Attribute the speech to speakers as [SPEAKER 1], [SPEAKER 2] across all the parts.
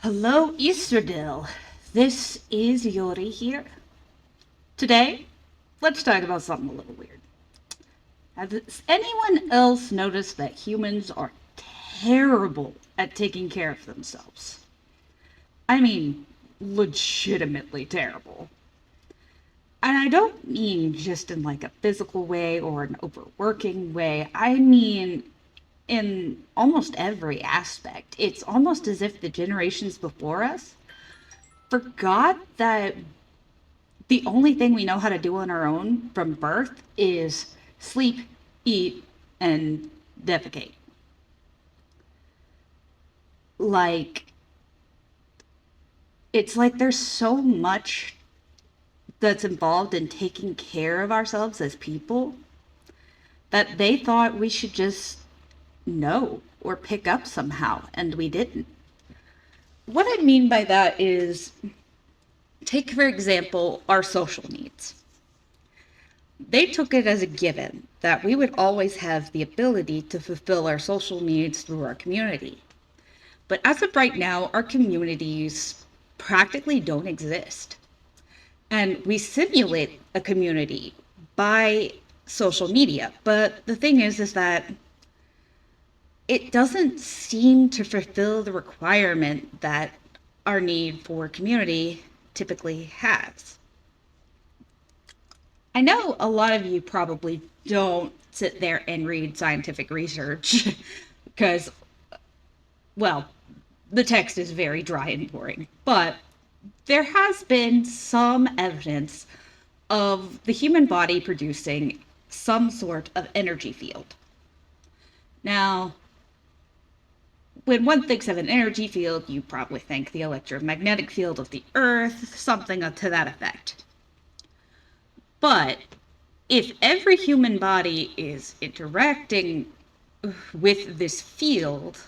[SPEAKER 1] Hello, Easterdale. This is Yori here. Today, let's talk about something a little weird. Has anyone else noticed that humans are terrible at taking care of themselves? I mean, legitimately terrible. And I don't mean just in like a physical way or an overworking way. I mean in almost every aspect. It's almost as if the generations before us forgot that the only thing we know how to do on our own from birth is sleep, eat, and defecate. Like, it's like there's so much that's involved in taking care of ourselves as people that they thought we should just know or pick up somehow, and we didn't. What I mean by that is, take for example our social needs. They took it as a given that we would always have the ability to fulfill our social needs through our community. But as of right now, our communities practically don't exist. And we simulate a community by social media. But the thing is that it doesn't seem to fulfill the requirement that our need for community typically has. I know a lot of you probably don't sit there and read scientific research because, well, the text is very dry and boring, but there has been some evidence of the human body producing some sort of energy field. Now, when one thinks of an energy field, you probably think the electromagnetic field of the Earth, something to that effect. But if every human body is interacting with this field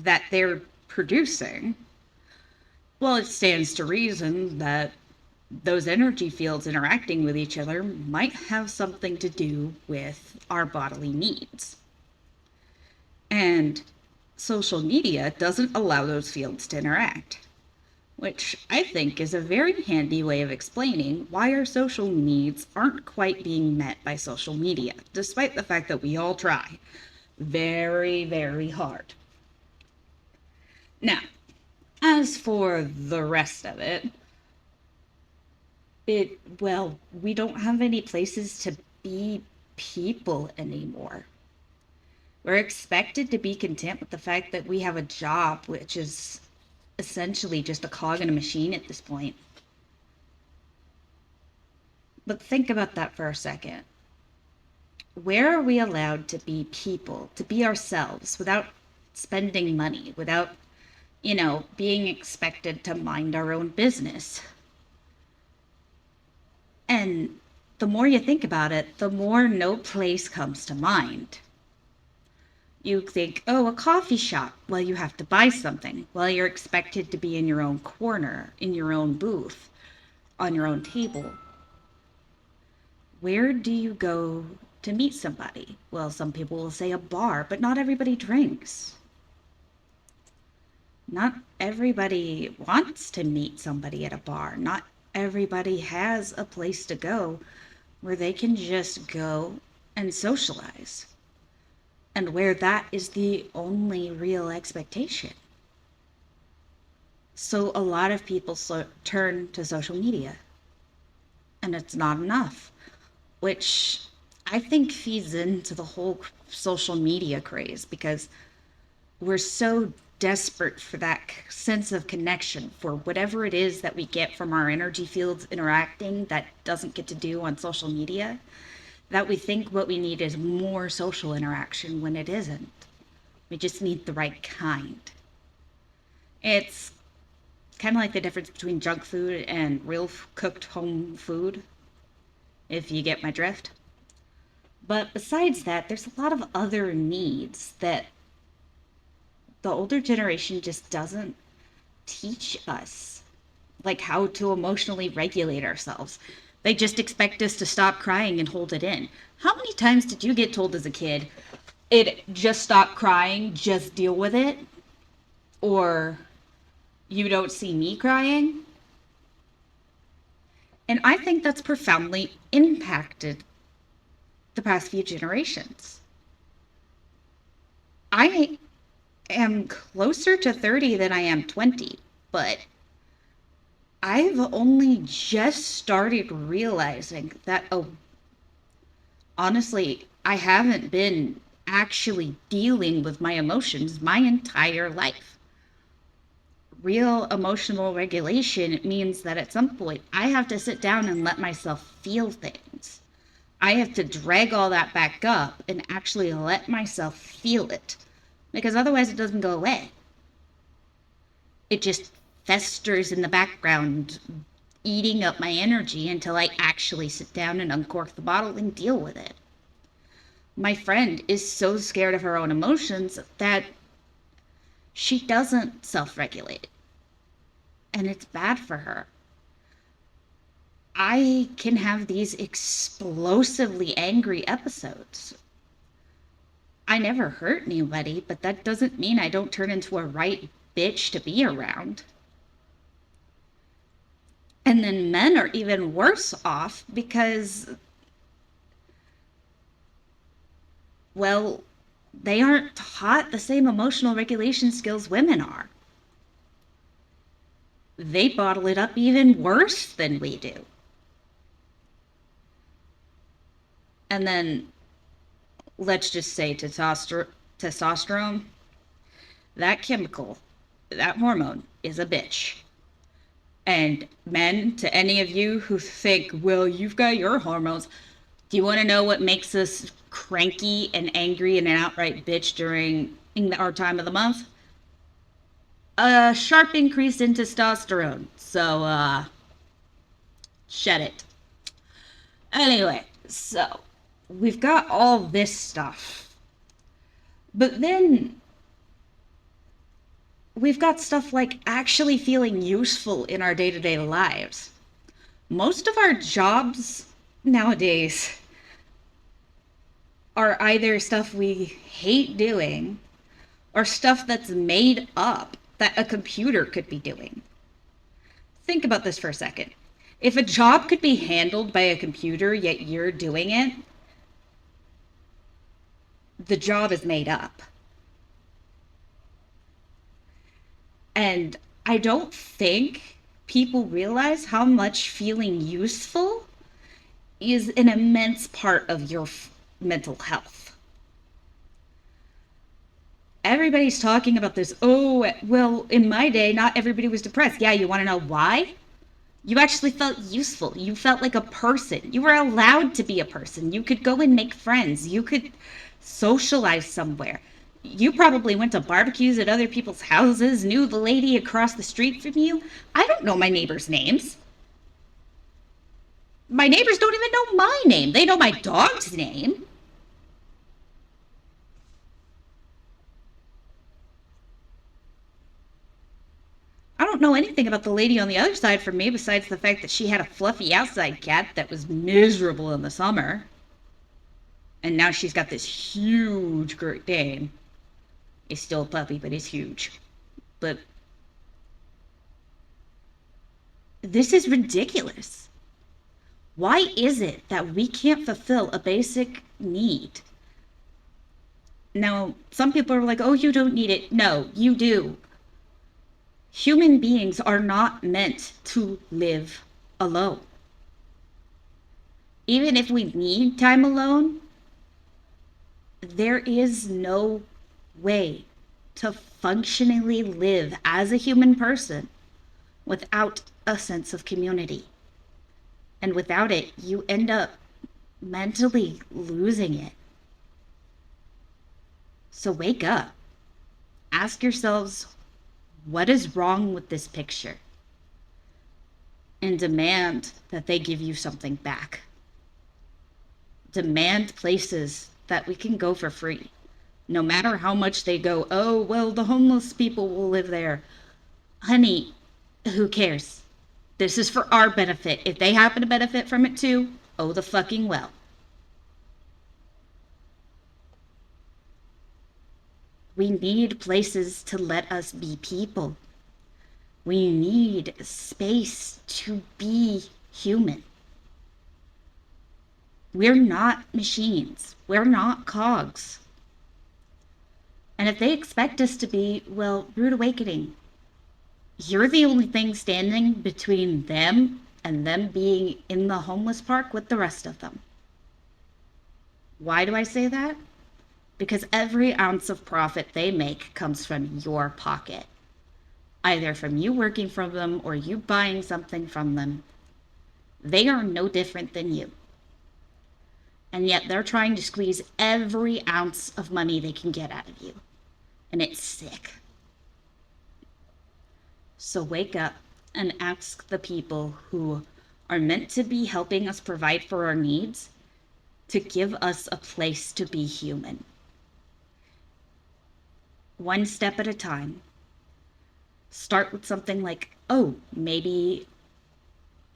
[SPEAKER 1] that they're producing, well, it stands to reason that those energy fields interacting with each other might have something to do with our bodily needs. And social media doesn't allow those fields to interact, which I think is a very handy way of explaining why our social needs aren't quite being met by social media, despite the fact that we all try very, very hard. Now, as for the rest of it, well, we don't have any places to be people anymore. We're expected to be content with the fact that we have a job, which is essentially just a cog in a machine at this point. But think about that for a second. Where are we allowed to be people, to be ourselves without spending money, without, being expected to mind our own business? And the more you think about it, the more no place comes to mind. You think, oh, a coffee shop. Well, you have to buy something. Well, you're expected to be in your own corner, in your own booth, on your own table. Where do you go to meet somebody? Well, some people will say a bar, but not everybody drinks. Not everybody wants to meet somebody at a bar. Not everybody has a place to go where they can just go and socialize, and where that is the only real expectation. So a lot of people turn to social media, and it's not enough, which I think feeds into the whole social media craze because we're so desperate for that sense of connection, for whatever it is that we get from our energy fields interacting that doesn't get to do on social media, that we think what we need is more social interaction when it isn't. We just need the right kind. It's kind of like the difference between junk food and real cooked home food, if you get my drift. But besides that, there's a lot of other needs that the older generation just doesn't teach us, like how to emotionally regulate ourselves. They just expect us to stop crying and hold it in. How many times did you get told as a kid, just stop crying, just deal with it? Or, You don't see me crying. And I think that's profoundly impacted the past few generations. I am closer to 30 than I am 20, but I've only just started realizing that, oh, honestly, I haven't been actually dealing with my emotions my entire life. Real emotional regulation means that at some point I have to sit down and let myself feel things. I have to drag all that back up and actually let myself feel it because otherwise it doesn't go away. It just festers in the background, eating up my energy until I actually sit down and uncork the bottle and deal with it. My friend is so scared of her own emotions that she doesn't self regulate, and it's bad for her. I can have these explosively angry episodes. I never hurt anybody, but that doesn't mean I don't turn into a right bitch to be around. And then men are even worse off because, well, they aren't taught the same emotional regulation skills women are. They bottle it up even worse than we do. And then let's just say testosterone, that chemical, that hormone is a bitch. And men, to any of you who think, well, you've got your hormones, do you want to know what makes us cranky and angry and an outright bitch during our time of the month? A sharp increase in testosterone. So, shed it. Anyway, so we've got all this stuff. But then we've got stuff like actually feeling useful in our day to day lives. Most of our jobs nowadays are either stuff we hate doing or stuff that's made up that a computer could be doing. Think about this for a second. If a job could be handled by a computer, yet you're doing it, the job is made up. And I don't think people realize how much feeling useful is an immense part of your mental health. Everybody's talking about this. Oh, well, in my day, not everybody was depressed. Yeah, you want to know why? You actually felt useful. You felt like a person. You were allowed to be a person. You could go and make friends. You could socialize somewhere. You probably went to barbecues at other people's houses, knew the lady across the street from you. I don't know my neighbors' names. My neighbors don't even know my name. They know my dog's name. I don't know anything about the lady on the other side from me besides the fact that she had a fluffy outside cat that was miserable in the summer. And now she's got this huge Great Dane. He's still a puppy, but he's huge. But this is ridiculous. Why is it that we can't fulfill a basic need? Now, some people are like, oh, you don't need it. No, you do. Human beings are not meant to live alone. Even if we need time alone, there is no way to functionally live as a human person without a sense of community. And without it, you end up mentally losing it. So wake up. Ask yourselves, what is wrong with this picture? And demand that they give you something back. Demand places that we can go for free. No matter how much they go, oh, well, the homeless people will live there. Honey, who cares? This is for our benefit. If they happen to benefit from it too, oh, the fucking well. We need places to let us be people. We need space to be human. We're not machines. We're not cogs. And if they expect us to be, well, rude awakening, you're the only thing standing between them and them being in the homeless park with the rest of them. Why do I say that? Because every ounce of profit they make comes from your pocket, either from you working for them or you buying something from them. They are no different than you. And yet they're trying to squeeze every ounce of money they can get out of you. And it's sick. So wake up and ask the people who are meant to be helping us provide for our needs to give us a place to be human. One step at a time. Start with something like, oh, maybe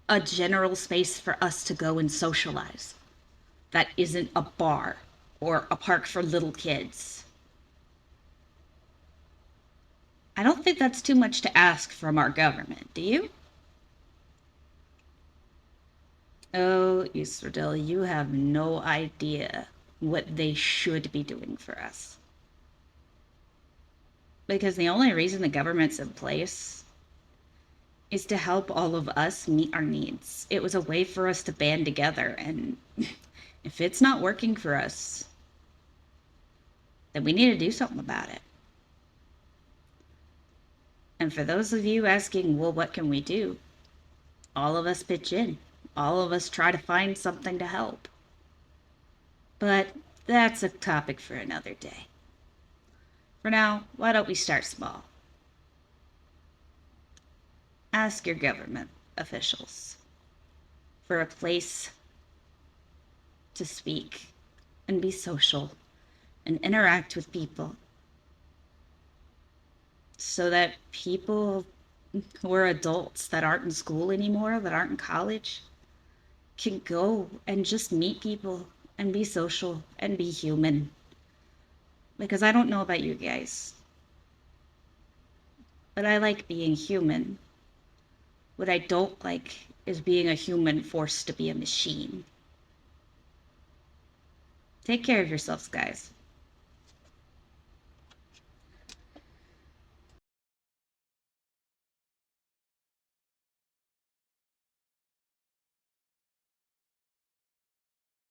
[SPEAKER 1] a general space for us to go and socialize that isn't a bar or a park for little kids. I don't think that's too much to ask from our government, do you? Oh, Easterdale, you have no idea what they should be doing for us. Because the only reason the government's in place is to help all of us meet our needs. It was a way for us to band together, and if it's not working for us, then we need to do something about it. And for those of you asking, well, what can we do? All of us pitch in. All of us try to find something to help. But that's a topic for another day. For now, why don't we start small? Ask your government officials for a place to speak and be social and interact with people so that people who are adults that aren't in school anymore, that aren't in college, can go and just meet people and be social and be human. Because I don't know about you guys, but I like being human. What I don't like is being a human forced to be a machine. Take care of yourselves, guys.